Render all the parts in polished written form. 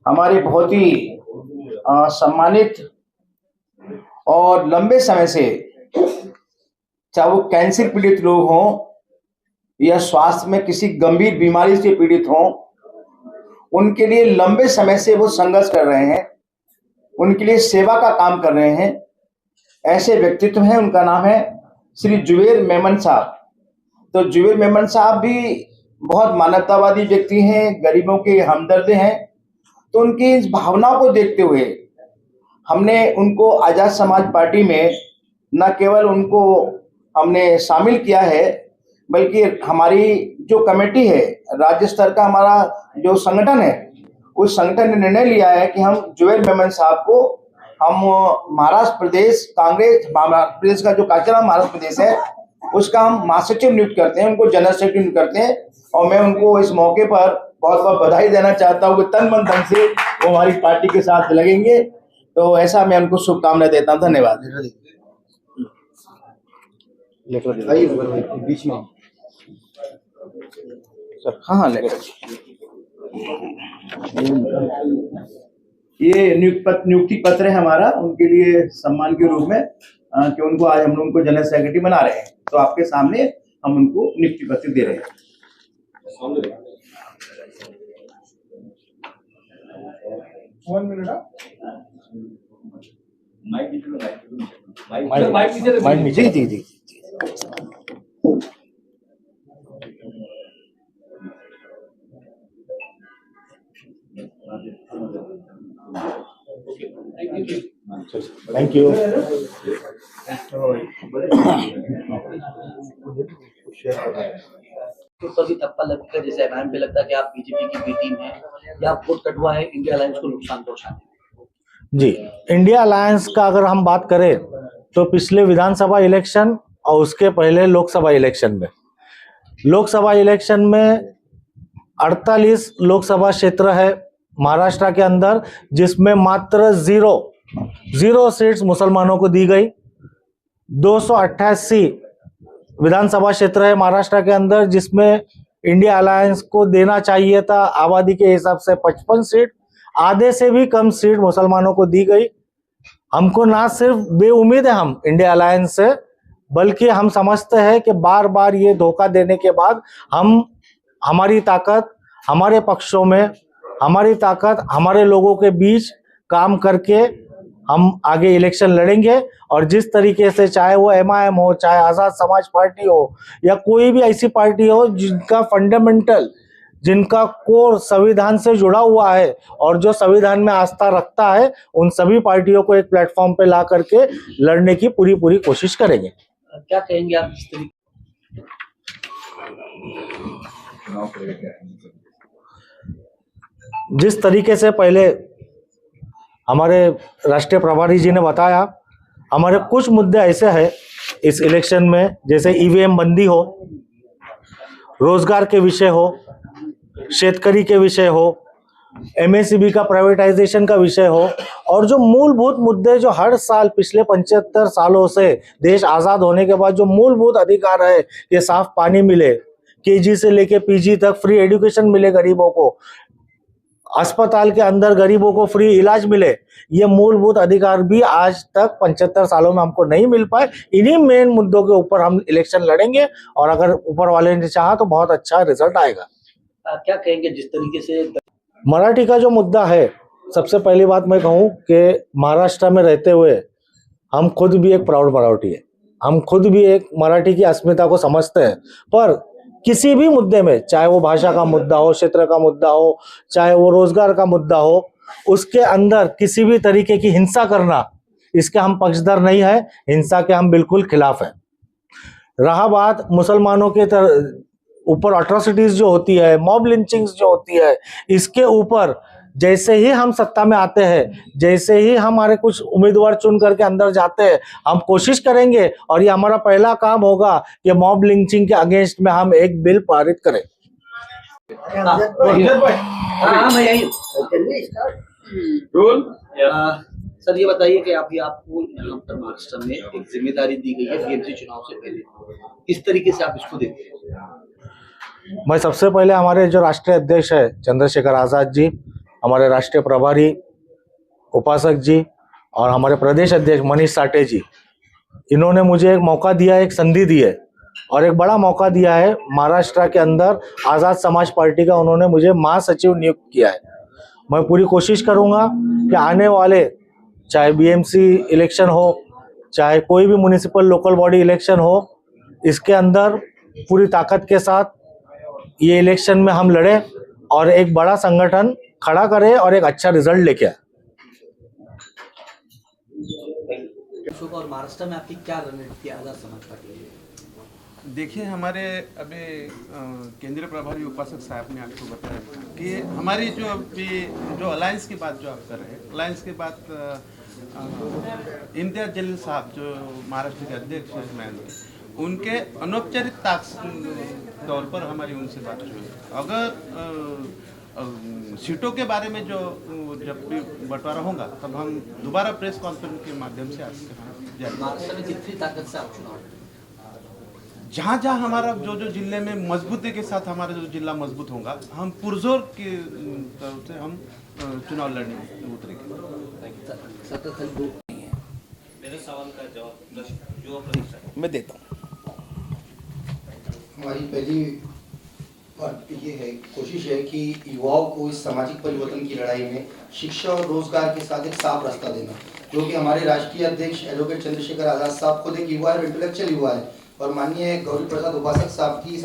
हमारे बहुत ही सम्मानित और लंबे समय से, चाहे वो कैंसर पीड़ित लोग हों या स्वास्थ्य में किसी गंभीर बीमारी से पीड़ित हों, उनके लिए लंबे समय से वो संघर्ष कर रहे हैं, उनके लिए सेवा का काम कर रहे हैं। ऐसे व्यक्तित्व हैं, उनका नाम है श्री जुबैर मेमन साहब। तो जुबैर मेमन साहब भी बहुत मानवतावादी व्यक्ति हैं, गरीबों के हमदर्द हैं। तो उनकी इस भावना को देखते हुए हमने उनको आज़ाद समाज पार्टी में न केवल उनको हमने शामिल किया है, बल्कि हमारी जो कमेटी है, राज्य स्तर का हमारा जो संगठन है, उस संगठन ने निर्णय लिया है कि हम जुबैर मेमन साहब को हम महाराष्ट्र प्रदेश कांग्रेस, महाराष्ट्र प्रदेश का जो कार्यक्रम महाराष्ट्र प्रदेश है उसका हम महासचिव नियुक्त करते हैं, उनको जनरल सेक्रेटरी नियुक्त करते हैं। और मैं उनको इस मौके पर बहुत बहुत बधाई देना चाहता हूँ कि तन मन धन से वो हमारी पार्टी के साथ लगेंगे। तो ऐसा मैं उनको शुभकामनाएं देता हूँ। धन्यवाद। बीच में सर, हाँ ये नियुक्ति पत्र है हमारा उनके लिए सम्मान के रूप में, कि उनको आज हम लोग उनको जनरल सेक्रेटरी बना रहे हैं। तो आपके सामने हम उनको नियुक्ति पत्र दे रहे हैं। जी जी जी। Thank you. तो कभी धक्का लगेगा, जैसे ऐलान पे लगता है कि आप बीजेपी की बी टीम है या वोट कटवा है इंडिया अलायंस को नुकसान पहुंचाने। जी, इंडिया अलायंस का अगर हम बात करें तो पिछले विधानसभा इलेक्शन और उसके पहले लोकसभा इलेक्शन में 48 लोकसभा क्षेत्र है महाराष्ट्र के अंदर, जिसमें मात्र जीरो सीट्स मुसलमानों को दी गई। 288 विधानसभा क्षेत्र है महाराष्ट्र के अंदर, जिसमें इंडिया अलायंस को देना चाहिए था आबादी के हिसाब से 55 सीट, आधे से भी कम सीट मुसलमानों को दी गई। हमको ना सिर्फ बेउम्मीद है हम इंडिया अलायंस से, बल्कि हम समझते हैं कि बार बार ये धोखा देने के बाद हमारी ताकत हमारे पक्षों में, हमारी ताकत हमारे लोगों के बीच काम करके हम आगे इलेक्शन लड़ेंगे। और जिस तरीके से, चाहे वो MIM हो, चाहे आज़ाद समाज पार्टी हो या कोई भी ऐसी पार्टी हो जिनका फंडामेंटल, जिनका कोर संविधान से जुड़ा हुआ है और जो संविधान में आस्था रखता है, उन सभी पार्टियों को एक प्लेटफॉर्म पे ला करके लड़ने की पूरी कोशिश करेंगे। क्या कहेंगे आप इस तरीके? जिस तरीके से पहले हमारे राष्ट्रीय प्रभारी जी ने बताया, हमारे कुछ मुद्दे ऐसे हैं इस इलेक्शन में, जैसे EVM बंदी हो, रोजगार के विषय हो, शेतकरी के विषय हो, MSEB का प्राइवेटाइजेशन का विषय हो, और जो मूलभूत मुद्दे जो हर साल पिछले 75 सालों से देश आज़ाद होने के बाद जो मूलभूत अधिकार है कि साफ पानी मिले, KG से लेके PG तक फ्री एजुकेशन मिले गरीबों को, अस्पताल के अंदर गरीबों को फ्री इलाज मिले, ये मूलभूत अधिकार भी आज तक 75 सालों में हमको नहीं मिल पाए। इन्हीं मेन मुद्दों के ऊपर हम इलेक्शन लड़ेंगे और अगर ऊपर वाले ने चाहा तो बहुत अच्छा रिजल्ट आएगा। क्या कहेंगे जिस तरीके से मराठी का जो मुद्दा है, सबसे पहली बात मैं कहूँ कि महाराष्ट्र में रहते हुए हम खुद भी एक प्राउड मराठी है, हम खुद भी एक मराठी की अस्मिता को समझते हैं। पर किसी भी मुद्दे में, चाहे वो भाषा का मुद्दा हो, क्षेत्र का मुद्दा हो, चाहे वो रोजगार का मुद्दा हो, उसके अंदर किसी भी तरीके की हिंसा करना, इसके हम पक्षधर नहीं है, हिंसा के हम बिल्कुल खिलाफ हैं। रहा बात मुसलमानों के ऊपर अट्रॉसिटीज जो होती है, मॉब लिंचिंग्स जो होती है, इसके ऊपर जैसे ही हम सत्ता में आते हैं, जैसे ही हमारे कुछ उम्मीदवार चुन करके अंदर जाते हैं, हम कोशिश करेंगे और ये हमारा पहला काम होगा कि मॉब लिंचिंग के अगेंस्ट में हम एक बिल पारित करें। सर ये बताइए कि अभी आपको यहाँ पर महाराष्ट्र में एक जिम्मेदारी दी गई है BMC चुनाव से पहले, किस तरीके से आप इसको देखते हैं? मैं सबसे पहले हमारे जो राष्ट्रीय अध्यक्ष है चंद्रशेखर आजाद जी हमारे राष्ट्रीय प्रभारी उपासक जी और हमारे प्रदेश अध्यक्ष मनीष साठे जी, इन्होंने मुझे एक मौका दिया, एक संधि दी है और एक बड़ा मौका दिया है। महाराष्ट्र के अंदर आज़ाद समाज पार्टी का उन्होंने मुझे महासचिव नियुक्त किया है। मैं पूरी कोशिश करूंगा कि आने वाले चाहे बीएमसी इलेक्शन हो, चाहे कोई भी म्युनिसिपल लोकल बॉडी इलेक्शन हो, इसके अंदर पूरी ताकत के साथ ये इलेक्शन में हम लड़े और एक बड़ा संगठन खड़ा करें और एक अच्छा रिजल्ट लेके आए। और महाराष्ट्र में आपकी क्या रणनीति है आज़ाद समाज पार्टी की? देखिए, हमारे अभी केंद्रीय प्रभारी उपासक साहब ने आपको बताया कि हमारी जो अभी जो अलायंस की बात जो आप कर रहे हैं, अलायंस के बाद इम्तियाज जलील साहब जो महाराष्ट्र के अध्यक्ष हैं, उनके अनौपचारिक तौर पर हमारी उनसे बात हुई। अगर सीटों के बारे में जो जब भी बंटवारा होगा तब हम दोबारा प्रेस कॉन्फ्रेंस के माध्यम से आपके महाराष्ट्र में कितनी ताकत से आप चुनाव, जहाँ जहाँ हमारा जो जो जिले में मजबूती के साथ हमारा जो जिला मजबूत होगा, हम पुरजोर की तरफ से हम चुनाव लड़ने उतरेंगे। मेरे सवाल का जवाब मैं देता हूँ। हमारी पहली बात ये है, कोशिश है कि युवाओं को इस सामाजिक परिवर्तन की लड़ाई में शिक्षा और रोजगार के साथ एक साफ रास्ता देना, जो कि हमारे राष्ट्रीय अध्यक्ष एडवोकेट चंद्रशेखर आजाद साहब खुद एक युवा है, इंटेलेक्चुअल युवा है, और माननीय गौरी प्रसाद उपासक साहब की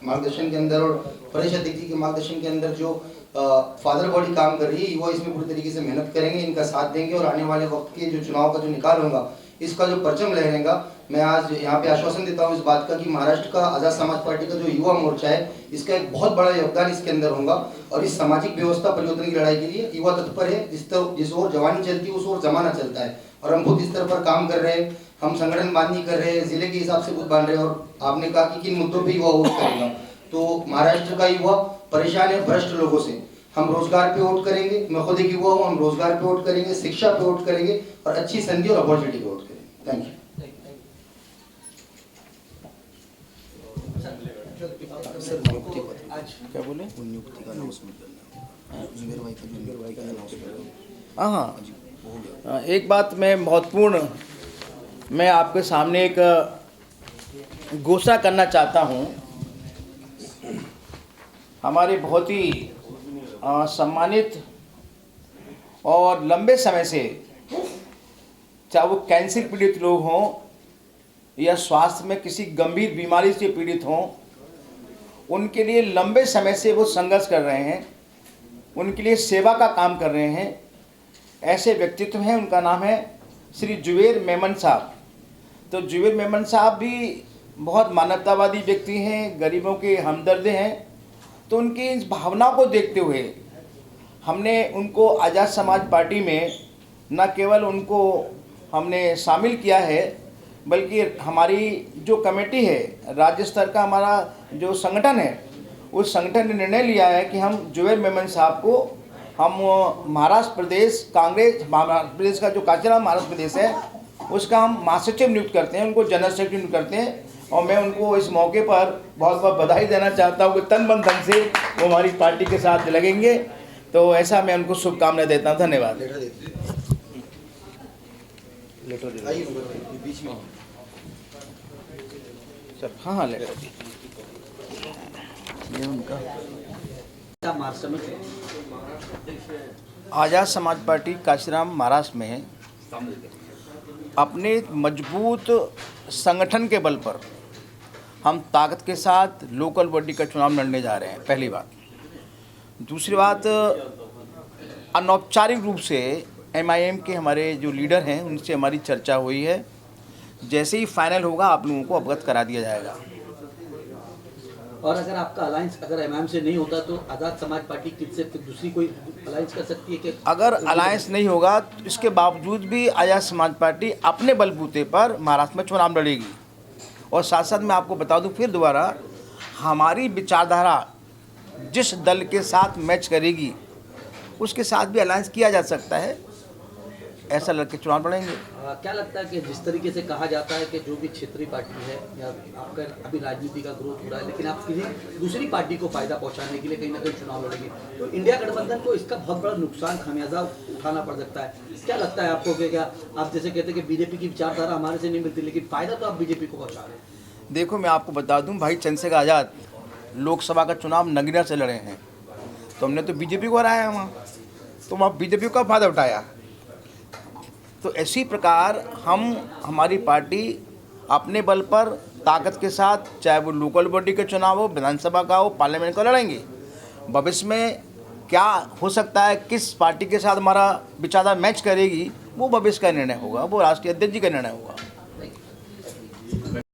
मार्गदर्शन के अंदर और प्रदेश अध्यक्ष जी के मार्गदर्शन के अंदर जो फादर बॉडी काम कर रही है, युवा इसमें पूरी तरीके से मेहनत करेंगे, इनका साथ देंगे और आने वाले वक्त के जो चुनाव का जो निकाल होगा, इसका जो परचम लहरेगा, मैं आज यहाँ पे आश्वासन देता हूँ इस बात का कि महाराष्ट्र का आज़ाद समाज पार्टी का जो युवा मोर्चा है, इसका एक बहुत बड़ा योगदान इसके अंदर होगा और इस सामाजिक व्यवस्था परिवर्तन की लड़ाई के लिए युवा तत्पर है। जिस ओर जवानी चलती है उस ओर जमाना चलता है और हम खुद स्तर पर काम कर रहे हैं, हम संगठन बांधनी कर रहे हैं, जिले के हिसाब से खुद बांध रहे हैं। और आपने कहा कि किन मुद्दों पर युवा वोट करेगा, तो महाराष्ट्र का युवा परेशान है भ्रष्ट लोगों से। हम रोजगार पे वोट करेंगे, मैं खुद एक युवा हूँ, हम रोजगार पे वोट करेंगे, शिक्षा पे वोट करेंगे और अच्छी संधि और अपॉर्चुनिटी पे वोट करेंगे। Thank you. क्या बोले? नियुक्ति का अनाउंसमेंट करना, जुबेर भाई का अनाउंसमेंट। हाँ, एक बात मैं महत्वपूर्ण मैं आपके सामने एक घोषणा करना चाहता हूँ। हमारे बहुत ही सम्मानित और लंबे समय से, चाहे वो कैंसर पीड़ित लोग हों या स्वास्थ्य में किसी गंभीर बीमारी से पीड़ित हों, उनके लिए लंबे समय से वो संघर्ष कर रहे हैं, उनके लिए सेवा का काम कर रहे हैं। ऐसे व्यक्तित्व हैं, उनका नाम है श्री जुबेर मेमन साहब। तो जुबेर मेमन साहब भी बहुत मानवतावादी व्यक्ति हैं, गरीबों के हमदर्द हैं। तो उनकी इस भावना को देखते हुए हमने उनको आज़ाद समाज पार्टी में न केवल उनको हमने शामिल किया है, बल्कि हमारी जो कमेटी है, राज्य स्तर का हमारा जो संगठन है, उस संगठन ने निर्णय लिया है कि हम जुबेर मेमन साहब को हम महाराष्ट्र प्रदेश कांग्रेस, महाराष्ट्र प्रदेश का जो कांचीराम महाराष्ट्र प्रदेश है, उसका हम महासचिव नियुक्त करते हैं, उनको जनरल सेक्रेटरी नियुक्त करते हैं। और मैं उनको इस मौके पर बहुत बहुत बधाई देना चाहता हूँ कि तन मन धन से वो हमारी पार्टी के साथ लगेंगे। तो ऐसा मैं उनको शुभकामनाएं देता हूँ। धन्यवाद। बीच में सर हाँ लेटर ये उनका। महाराष्ट्र में आज़ाद समाज पार्टी कांचीराम महाराष्ट्र में अपने मजबूत संगठन के बल पर हम ताकत के साथ लोकल बॉडी का चुनाव लड़ने जा रहे हैं, पहली बात। दूसरी बात, अनौपचारिक रूप से MIM के हमारे जो लीडर हैं उनसे हमारी चर्चा हुई है। जैसे ही फाइनल होगा आप लोगों को अवगत करा दिया जाएगा। और अगर आपका अलायंस अगर MIM से नहीं होता तो आज़ाद समाज पार्टी किससे फिर दूसरी कोई अलायंस कर सकती है? कि अगर अलायंस नहीं होगा तो इसके बावजूद भी आज़ाद समाज पार्टी अपने बलबूते पर महाराष्ट्र में चुनाव लड़ेगी। और साथ साथ मैं आपको बता दूं फिर दोबारा, हमारी विचारधारा जिस दल के साथ मैच करेगी उसके साथ भी अलायंस किया जा सकता है। ऐसा लड़के चुनाव लड़ेंगे। क्या लगता है कि जिस तरीके से कहा जाता है कि जो भी क्षेत्रीय पार्टी है या आपका अभी राजनीति का ग्रोथ हो रहा है, लेकिन आप किसी दूसरी पार्टी को फायदा पहुंचाने के लिए कहीं ना कहीं चुनाव लड़ेंगे, तो इंडिया गठबंधन को इसका बहुत बड़ा नुकसान खामियाजा उठाना पड़ सकता है। क्या लगता है आपको कि क्या आप जैसे कहते हैं कि बीजेपी की विचारधारा हमारे से नहीं मिलती, लेकिन फायदा तो आप बीजेपी को पहुंचा रहे हैं। देखो मैं आपको बता दूं भाई, चंद्रशेखर आज़ाद लोकसभा का चुनाव नगीना से लड़े हैं, तो हमने तो बीजेपी को हराया वहाँ, तो वहाँ बीजेपी का फायदा उठाया। तो इसी प्रकार हमारी पार्टी अपने बल पर ताकत के साथ, चाहे वो लोकल बॉडी का चुनाव हो, विधानसभा का हो, पार्लियामेंट का, लड़ेंगे। भविष्य में क्या हो सकता है, किस पार्टी के साथ हमारा विचारधारा मैच करेगी, वो भविष्य का निर्णय होगा, वो राष्ट्रीय अध्यक्ष जी का निर्णय होगा।